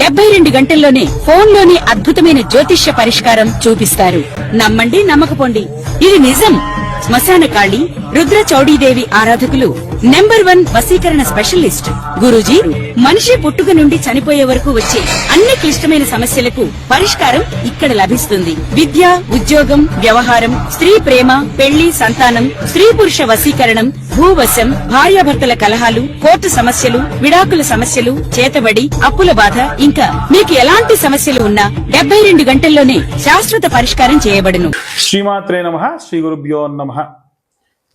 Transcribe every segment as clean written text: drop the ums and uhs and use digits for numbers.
72 గంటల్లోనే ఫోన్లోని అద్భుతమైన జ్యోతిష్య పరిష్కారం చూపిస్తారు. నమ్మండి, నమ్మకపోండి, ఇది నిజం. శ్మశాన కాళి రుద్ర చౌడీదేవి ఆరాధకులు నంబర్ 1 వశీకరణ స్పెషలిస్ట్. గురూజీ మనిషి పుట్టుక నుండి చనిపోయే వరకు వచ్చే అన్ని క్లిష్టమైన సమస్యలకు పరిష్కారం ఇక్కడ లభిస్తుంది. విద్య, ఉద్యోగం, వ్యవహారం, స్త్రీ ప్రేమ, పెళ్లి, సంతానం, స్త్రీ పురుష వశీకరణం, భూవశం, భార్యాభర్తల కలహాలు, కోర్టు సమస్యలు, విడాకుల సమస్యలు, చేతబడి, అప్పుల బాధ, ఇంకా మీకు ఎలాంటి సమస్యలు ఉన్నా 72 గంటల్లోనే శాశ్వత పరిష్కారం చేయబడును. శ్రీమాత్రే నమః. శ్రీ గురుభ్యో నమః.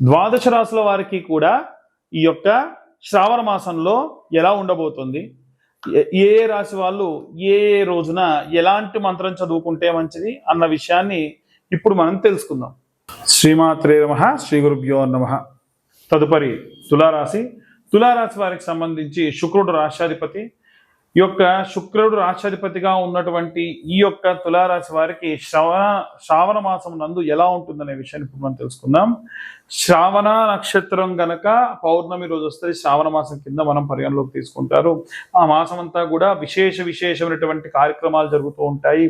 ద్వాదశ రాశుల వారికి కూడా ఈ యొక్క శ్రావణ మాసంలో ఎలా ఉండబోతుంది, ఏ రాశి వాళ్ళు ఏ రోజున ఎలాంటి మంత్రం చదువుకుంటే మంచిది అన్న విషయాన్ని ఇప్పుడు మనం తెలుసుకుందాం. శ్రీమాత్రే నమః. శ్రీ గురుభ్యో నమః. తదుపరి తులారాశి. తులారాశి వారికి సంబంధించి శుక్రుడు రాష్ట్రాధిపతి. ఈ యొక్క శుక్రుడు రాష్ట్రాధిపతిగా ఉన్నటువంటి ఈ యొక్క తులారాశి వారికి శ్రావణ మాసం నందు ఎలా ఉంటుందనే విషయాన్ని ఇప్పుడు మనం తెలుసుకుందాం. శ్రావణ నక్షత్రం గనక పౌర్ణమి రోజు వస్తే శ్రావణ మాసం కింద మనం పరిగణలోకి తీసుకుంటారు. ఆ మాసం అంతా కూడా విశేషమైనటువంటి కార్యక్రమాలు జరుగుతూ ఉంటాయి.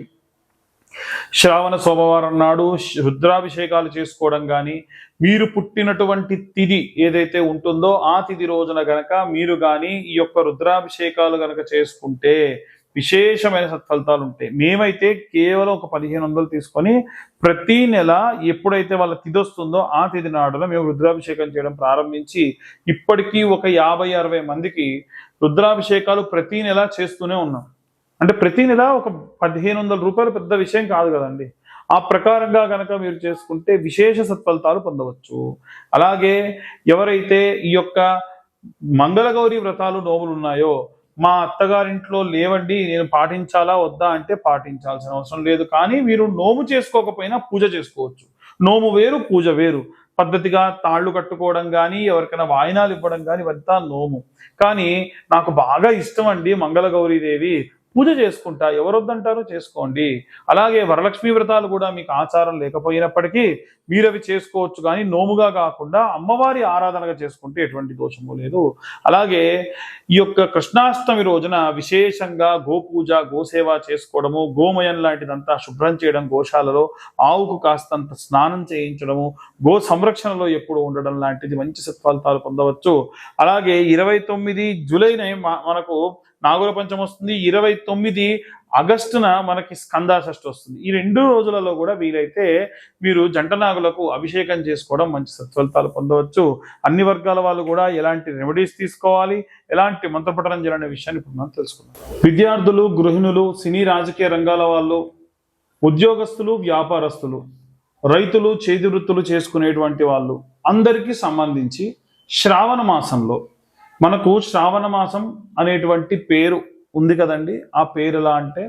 శ్రావణ సోమవారం నాడు రుద్రాభిషేకాలు చేసుకోవడం కానీ, మీరు పుట్టినటువంటి తిథి ఏదైతే ఉంటుందో ఆ తిథి రోజున గనక మీరు కానీ ఈ యొక్క రుద్రాభిషేకాలు గనక చేసుకుంటే విశేషమైన సత్ఫలితాలు ఉంటాయి. మేమైతే కేవలం ఒక 1500 తీసుకొని ప్రతి నెల ఎప్పుడైతే వాళ్ళ తిథి వస్తుందో ఆ తిథి నాడున మేము రుద్రాభిషేకం చేయడం ప్రారంభించి ఇప్పటికీ ఒక 50-60 మందికి రుద్రాభిషేకాలు ప్రతి నెల చేస్తూనే ఉన్నాం. అంటే ప్రతి నెల ఒక 1500 రూపాయలు పెద్ద విషయం కాదు కదండి. ఆ ప్రకారంగా కనుక మీరు చేసుకుంటే విశేష సత్ఫలితాలు పొందవచ్చు. అలాగే ఎవరైతే ఈ యొక్క మంగళగౌరి వ్రతాలు నోములు ఉన్నాయో, మా అత్తగారింట్లో లేవండి నేను పాటించాలా వద్దా అంటే పాటించాల్సిన అవసరం లేదు. కానీ మీరు నోము చేసుకోకపోయినా పూజ చేసుకోవచ్చు. నోము వేరు, పూజ వేరు. పద్ధతిగా తాళ్ళు కట్టుకోవడం కానీ, ఎవరికైనా వాయినాలు ఇవ్వడం కానీ ఇవంతా నోము. కానీ నాకు బాగా ఇష్టం అండి మంగళగౌరీదేవి, పూజ చేసుకుంటా, ఎవరొద్దంటారో చేసుకోండి. అలాగే వరలక్ష్మి వ్రతాలు కూడా మీకు ఆచారం లేకపోయినప్పటికీ మీరు అవి చేసుకోవచ్చు. కానీ నోముగా కాకుండా అమ్మవారి ఆరాధనగా చేసుకుంటే ఎటువంటి దోషము లేదు. అలాగే ఈ యొక్క కృష్ణాష్టమి రోజున విశేషంగా గోపూజ, గోసేవ చేసుకోవడము, గోమయం లాంటిదంతా శుభ్రం చేయడం, గోశాలలో ఆవుకు కాస్తంత స్నానం చేయించడము, గో సంరక్షణలో ఎప్పుడు ఉండడం లాంటిది మంచి సత్ఫలితాలు పొందవచ్చు. అలాగే 29 జూలైన మనకు నాగుల పంచమి వస్తుంది. 29 ఆగస్టున మనకి స్కందాషష్ఠి వస్తుంది. ఈ 2 రోజులలో కూడా వీలైతే మీరు జంట నాగులకు అభిషేకం చేసుకోవడం మంచి సత్ఫలితాలు పొందవచ్చు. అన్ని వర్గాల వాళ్ళు కూడా ఎలాంటి రెమెడీస్ తీసుకోవాలి, ఎలాంటి మంత్రపఠనం చేయాలనే విషయాన్ని ఇప్పుడు మనం తెలుసుకుందాం. విద్యార్థులు, గృహిణులు, సినీ రాజకీయ రంగాల వాళ్ళు, ఉద్యోగస్తులు, వ్యాపారస్తులు, రైతులు, చేతి వృత్తులు చేసుకునేటువంటి వాళ్ళు అందరికీ సంబంధించి శ్రావణ మాసంలో మనకు శ్రావణ మాసం అనేటువంటి పేరు ఉంది కదండి. ఆ పేరు ఎలా అంటే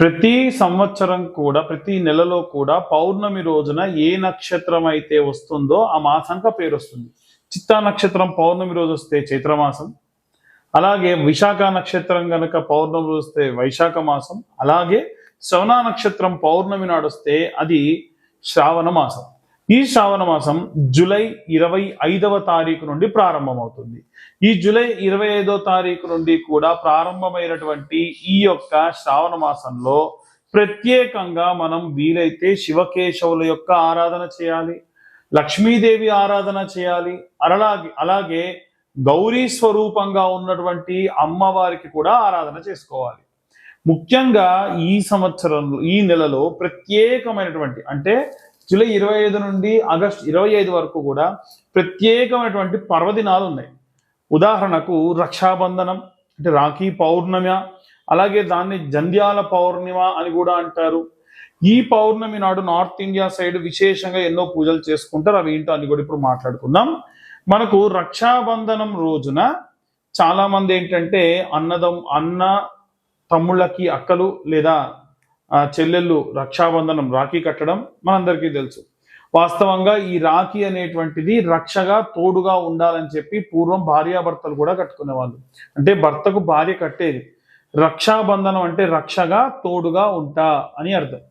ప్రతి సంవత్సరం కూడా ప్రతి నెలలో కూడా పౌర్ణమి రోజున ఏ నక్షత్రం అయితే వస్తుందో ఆ మాసంగా పేరు వస్తుంది. చిత్తా నక్షత్రం పౌర్ణమి రోజు వస్తే చైత్రమాసం, అలాగే విశాఖ నక్షత్రం గనక పౌర్ణమి రోజు వస్తే వైశాఖ మాసం, అలాగే శ్రవణ నక్షత్రం పౌర్ణమి నాడు వస్తే అది శ్రావణ మాసం. ఈ శ్రావణ మాసం జూలై 25వ తారీఖు నుండి ప్రారంభమవుతుంది. ఈ జూలై 25వ తారీఖు నుండి కూడా ప్రారంభమైనటువంటి ఈ యొక్క శ్రావణ మాసంలో ప్రత్యేకంగా మనం వీలైతే శివకేశవుల యొక్క ఆరాధన చేయాలి, లక్ష్మీదేవి ఆరాధన చేయాలి. అలాగే గౌరీ స్వరూపంగా ఉన్నటువంటి అమ్మవారికి కూడా ఆరాధన చేసుకోవాలి. ముఖ్యంగా ఈ సంవత్సరంలో ఈ నెలలో ప్రత్యేకమైనటువంటి అంటే జూలై 25 నుండి ఆగస్టు 25 వరకు కూడా ప్రత్యేకమైనటువంటి పర్వదినాలు ఉన్నాయి. ఉదాహరణకు రక్షాబంధనం అంటే రాఖీ పౌర్ణమి, అలాగే దాన్ని జంధ్యాల పౌర్ణిమ అని కూడా అంటారు. ఈ పౌర్ణమి నాడు నార్త్ ఇండియా సైడ్ విశేషంగా ఎన్నో పూజలు చేసుకుంటారు. అవి ఏంటో అని కూడా ఇప్పుడు మాట్లాడుకుందాం. మనకు రక్షాబంధనం రోజున చాలా మంది ఏంటంటే అన్న తమ్ముళ్ళకి అక్కలు లేదా చెల్లెళ్ళు రక్షాబంధనం రాఖీ కట్టడం మనందరికీ తెలుసు. వాస్తవంగా ఈ రాఖీ అనేటువంటిది రక్షగా తోడుగా ఉండాలని చెప్పి పూర్వం భార్యాభర్తలు కూడా కట్టుకునేవాళ్ళు. అంటే భర్తకు భార్య కట్టేది. రక్షాబంధనం అంటే రక్షగా తోడుగా ఉంటా అని అర్థం.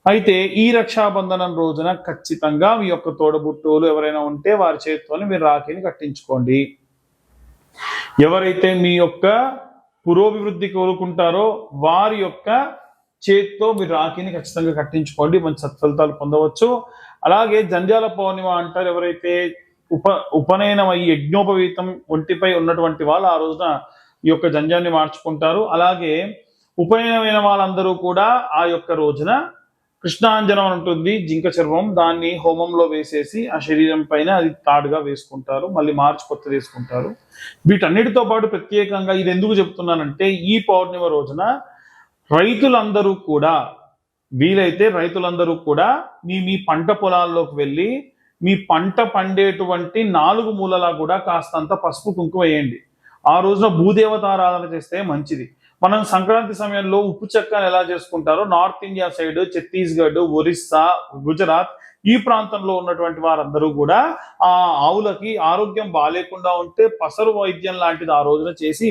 అయితే ఈ రక్షాబంధనం రోజున ఖచ్చితంగా మీ యొక్క తోడబుట్టువులు ఎవరైనా ఉంటే వారి చేతితోనే మీరు రాఖీని కట్టించుకోండి. ఎవరైతే మీ యొక్క పురోభివృద్ధి కోరుకుంటారో వారి యొక్క చేతితో మీరు రాఖీని ఖచ్చితంగా కట్టించుకోండి, మంచి సత్ఫలితాలు పొందవచ్చు. అలాగే జంధ్యాల పౌర్ణిమ అంటారు, ఎవరైతే ఉపనయనం అయ్యి యజ్ఞోపవీతం ఒంటిపై ఉన్నటువంటి వాళ్ళు ఆ రోజున ఈ యొక్క జంధ్యాన్ని మార్చుకుంటారు. అలాగే ఉపనయనమైన వాళ్ళందరూ కూడా ఆ యొక్క రోజున కృష్ణాంజనం అని ఉంటుంది, జింక చర్మం, దాన్ని హోమంలో వేసేసి ఆ శరీరం పైన అది తాడుగా వేసుకుంటారు, మళ్ళీ మార్చి కొత్తది వేసుకుంటారు. వీటన్నిటితో పాటు ప్రత్యేకంగా ఇది ఎందుకు చెప్తున్నానంటే, ఈ పౌర్ణిమ రోజున రైతులందరూ కూడా, వీలైతే రైతులందరూ కూడా మీ పంట పొలాల్లోకి వెళ్ళి మీ పంట పండేటువంటి 4 మూలలా కూడా కాస్తంత పసుపు కుంకుమ వేయండి. ఆ రోజున భూదేవతారాధన చేస్తే మంచిది. మనం సంక్రాంతి సమయంలో ఉప్పు చెక్కను ఎలా చేసుకుంటారో, north India side Chhattisgarh, Orissa, Gujarat ఈ ప్రాంతంలో ఉన్నటువంటి వారందరూ కూడా ఆ ఆవులకి ఆరోగ్యం బాగాలేకుండా ఉంటే పసరు వైద్యం లాంటిది ఆ రోజున చేసి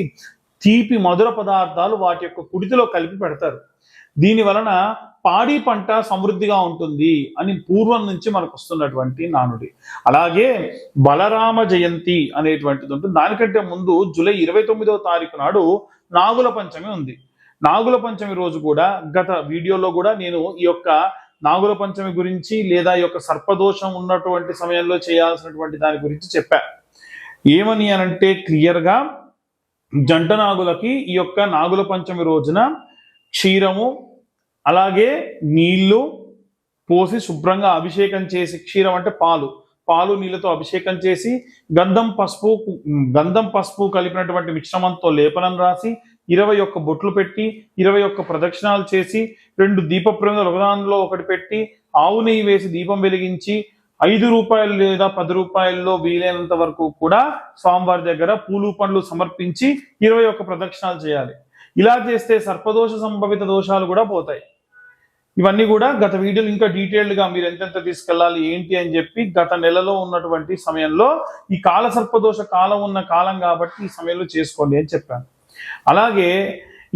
తీపి మధుర పదార్థాలు వాటి యొక్క కుడితిలో కలిపి పెడతారు. దీని వలన పాడి పంట సమృద్ధిగా ఉంటుంది అని పూర్వం నుంచి మనకు వస్తున్నటువంటి నానుడి. అలాగే బలరామ జయంతి అనేటువంటిది ఉంటుంది. దానికంటే ముందు జూలై 29వ తారీఖు నాడు నాగుల పంచమి ఉంది. నాగుల పంచమి రోజు కూడా గత వీడియోలో కూడా నేను ఈ యొక్క నాగుల పంచమి గురించి లేదా ఈ యొక్క సర్పదోషం ఉన్నటువంటి సమయంలో చేయాల్సినటువంటి దాని గురించి చెప్పా. ఏమని అనంటే క్లియర్గా జంట నాగులకి ఈ యొక్క నాగుల పంచమి రోజున క్షీరము అలాగే నీళ్లు పోసి శుభ్రంగా అభిషేకం చేసి, క్షీరం అంటే పాలు నీళ్ళతో అభిషేకం చేసి గంధం పసుపు కలిపినటువంటి మిశ్రమంతో లేపనం రాసి 21 బొట్లు పెట్టి 21 ప్రదక్షిణాలు చేసి 2 దీప ప్రమిదలు ఒకదానిలో ఒకటి పెట్టి ఆవు నెయ్యి వేసి దీపం వెలిగించి 5 రూపాయలు లేదా 10 రూపాయల్లో వీలైనంత వరకు కూడా స్వామివారి దగ్గర పూలు పండ్లు సమర్పించి 21 ప్రదక్షిణాలు చేయాలి. ఇలా చేస్తే సర్పదోష సంభవిత దోషాలు కూడా పోతాయి. ఇవన్నీ కూడా గత వీడియోలు ఇంకా డీటెయిల్డ్గా మీరు ఎంతెంత తీసుకెళ్ళాలి ఏంటి అని చెప్పి గత నెలలో ఉన్నటువంటి సమయంలో ఈ కాల సర్పదోష కాలం ఉన్న కాలం కాబట్టి ఈ సమయంలో చేసుకోండి అని చెప్పాను. అలాగే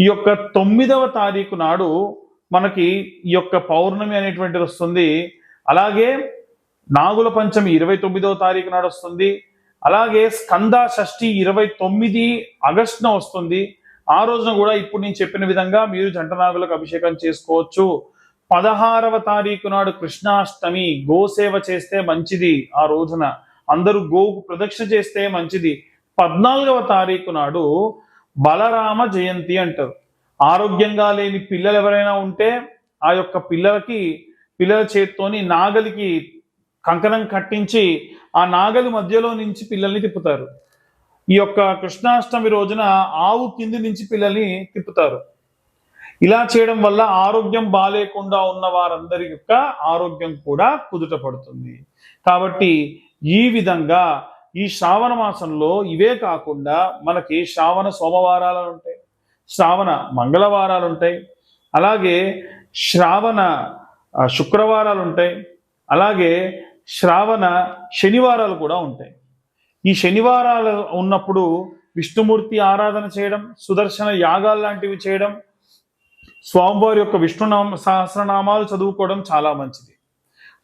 ఈ యొక్క 9వ తారీఖు నాడు మనకి ఈ యొక్క పౌర్ణమి అనేటువంటిది వస్తుంది. అలాగే నాగుల పంచమి 29వ తారీఖు నాడు వస్తుంది. అలాగే స్కంద షష్ఠి 29 ఆగస్టున వస్తుంది. ఆ రోజున కూడా ఇప్పుడు నేను చెప్పిన విధంగా మీరు జంట నాగులకు అభిషేకం చేసుకోవచ్చు. 16వ తారీఖు నాడు కృష్ణాష్టమి, గోసేవ చేస్తే మంచిది. ఆ రోజున అందరూ గోకు ప్రదక్షిణ చేస్తే మంచిది. 14వ తారీఖు నాడు బలరామ జయంతి అంటారు. ఆరోగ్యంగా లేని పిల్లలు ఎవరైనా ఉంటే ఆ యొక్క పిల్లల చేత్తోని నాగలికి కంకణం కట్టించి ఆ నాగలి మధ్యలో నుంచి పిల్లల్ని తిప్పుతారు. ఈ యొక్క కృష్ణాష్టమి రోజున ఆవు కింది నుంచి పిల్లల్ని తిప్పుతారు. ఇలా చేయడం వల్ల ఆరోగ్యం బాలేకుండా ఉన్న వారందరి యొక్క ఆరోగ్యం కూడా కుదుట పడుతుంది. కాబట్టి ఈ విధంగా ఈ శ్రావణ మాసంలో ఇవే కాకుండా మనకి శ్రావణ సోమవారాలు ఉంటాయి, శ్రావణ మంగళవారాలు ఉంటాయి, అలాగే శ్రావణ శుక్రవారాలు ఉంటాయి, అలాగే శ్రావణ శనివారాలు కూడా ఉంటాయి. ఈ శనివారాలు ఉన్నప్పుడు విష్ణుమూర్తి ఆరాధన చేయడం, సుదర్శన యాగాలు లాంటివి చేయడం, స్వామివారి యొక్క విష్ణు సహస్రనామాలు చదువుకోవడం చాలా మంచిది.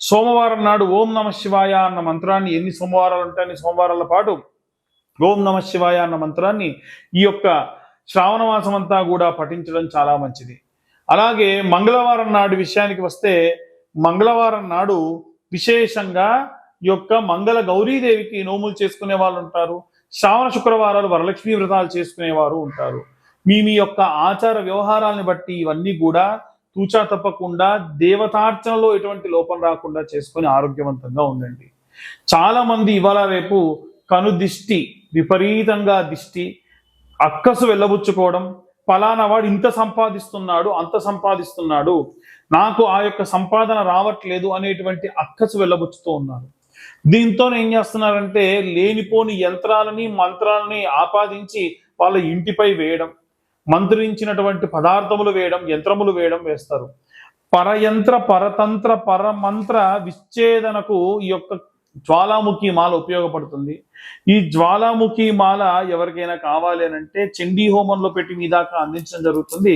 సోమవారం నాడు ఓం నమ శివాయ అన్న మంత్రాన్ని, ఎన్ని సోమవారాలు ఉంటాయి అన్ని సోమవారాల పాటు ఓం నమ శివాయ అన్న మంత్రాన్ని ఈ యొక్క శ్రావణ మాసం అంతా కూడా పఠించడం చాలా మంచిది. అలాగే మంగళవారం నాడు విషయానికి వస్తే, మంగళవారం నాడు విశేషంగా ఈ యొక్క మంగళ గౌరీదేవికి నోములు చేసుకునే వాళ్ళు ఉంటారు. శ్రావణ శుక్రవారాలు వరలక్ష్మీ వ్రతాలు చేసుకునేవారు ఉంటారు. మీ యొక్క ఆచార వ్యవహారాలను బట్టి ఇవన్నీ కూడా తూచా తప్పకుండా దేవతార్చనలో ఎటువంటి లోపం రాకుండా చేసుకొని ఆరోగ్యవంతంగా ఉండండి. చాలా మంది ఇవాళ రేపు కనుదిష్టి, విపరీతంగా దిష్టి, అక్కసు వెళ్ళబుచ్చుకోవడం, ఫలానా వాడు ఇంత సంపాదిస్తున్నాడు అంత సంపాదిస్తున్నాడు, నాకు ఆ యొక్క సంపాదన రావట్లేదు అనేటువంటి అక్కసు వెళ్ళబుచ్చుతూ ఉన్నారు. దీంతో ఏం చేస్తున్నారంటే లేనిపోని యంత్రాలని మంత్రాలని ఆపాదించి వాళ్ళ ఇంటిపై వేయడం, మంత్రించినటువంటి పదార్థములు వేయడం, యంత్రములు వేస్తారు. పరయంత్ర పరతంత్ర పరమంత్ర విచ్ఛేదనకు ఈ యొక్క జ్వాలాముఖి మాల ఉపయోగపడుతుంది. ఈ జ్వాలాముఖి మాల ఎవరికైనా కావాలి అని అంటే చండీ హోమంలో పెట్టి మీ దాకా అందించడం జరుగుతుంది.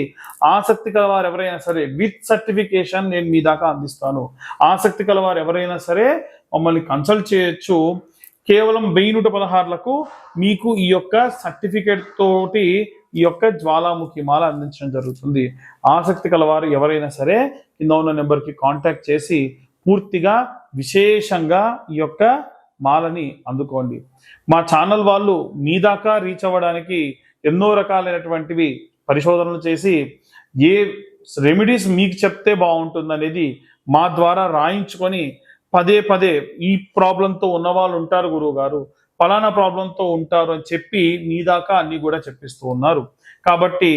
ఆసక్తి కలవారు ఎవరైనా సరే విత్ సర్టిఫికేషన్ నేను మీ దాకా అందిస్తాను. ఆసక్తి కలవారు ఎవరైనా సరే మమ్మల్ని కన్సల్ట్ చేయొచ్చు. కేవలం 1116లకు మీకు ఈ యొక్క సర్టిఫికేట్ తోటి ఈ యొక్క జ్వాలాముఖి మాల అందించడం జరుగుతుంది. ఆసక్తి కలవారు ఎవరైనా సరే కింద ఉన్న నెంబర్కి కాంటాక్ట్ చేసి పూర్తిగా విశేషంగా ఈ యొక్క మాలని అందుకోండి. మా ఛానల్ వాళ్ళు మీ దాకా రీచ్ అవ్వడానికి ఎన్నో రకాలైనటువంటివి పరిశోధనలు చేసి ఏ రెమెడీస్ మీకు చెప్తే బాగుంటుంది అనేది మా ద్వారా రాయించుకొని పదే పదే ఈ ప్రాబ్లంతో ఉన్న వాళ్ళు ఉంటారు గురువు గారు, ఫలానా ప్రాబ్లంతో ఉంటారు అని చెప్పి మీ దాకా అన్ని కూడా చెప్పిస్తూ ఉన్నారు. కాబట్టి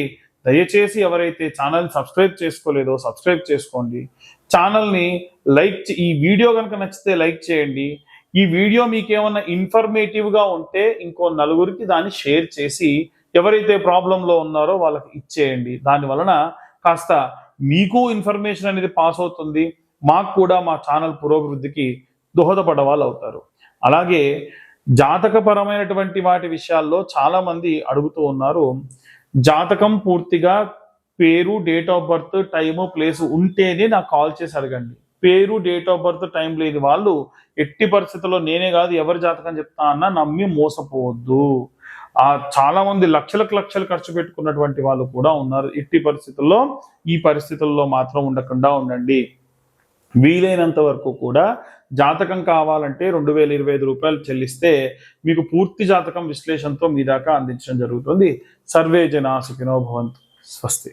దయచేసి ఎవరైతే ఛానల్ సబ్స్క్రైబ్ చేసుకోలేదో సబ్స్క్రైబ్ చేసుకోండి. ఛానల్ని ఈ వీడియో కనుక నచ్చితే లైక్ చేయండి. ఈ వీడియో మీకు ఏమన్నా ఇన్ఫర్మేటివ్గా ఉంటే ఇంకో నలుగురికి దాన్ని షేర్ చేసి ఎవరైతే ప్రాబ్లంలో ఉన్నారో వాళ్ళకి ఇచ్చేయండి. దాని వలన కాస్త మీకు ఇన్ఫర్మేషన్ అనేది పాస్ అవుతుంది, మాకు కూడా మా ఛానల్ పురోభివృద్ధికి దోహదపడే వాళ్ళు అవుతారు. అలాగే జాతకపరమైనటువంటి వాటి విషయాల్లో చాలా మంది అడుగుతూ ఉన్నారు. జాతకం పూర్తిగా పేరు, date of birth, time, place ఉంటేనే నాకు కాల్ చేసి అడగండి. పేరు, డేట్ ఆఫ్ బర్త్, టైం లేని వాళ్ళు ఎట్టి పరిస్థితుల్లో నేనే కాదు ఎవరి జాతకం చెప్తా అన్నా నమ్మి మోసపోవద్దు. చాలా మంది లక్షలకు లక్షలు ఖర్చు పెట్టుకున్నటువంటి వాళ్ళు కూడా ఉన్నారు. ఎట్టి పరిస్థితుల్లో ఈ పరిస్థితుల్లో మాత్రం ఉండకుండా ఉండండి. వీలైనంత వరకు కూడా జాతకం కావాలంటే 2025 రూపాయలు చెల్లిస్తే మీకు పూర్తి జాతకం విశ్లేషణతో మీ దాకా అందించడం జరుగుతుంది. సర్వే జనా సుఖినో భవంతు. స్వస్తి.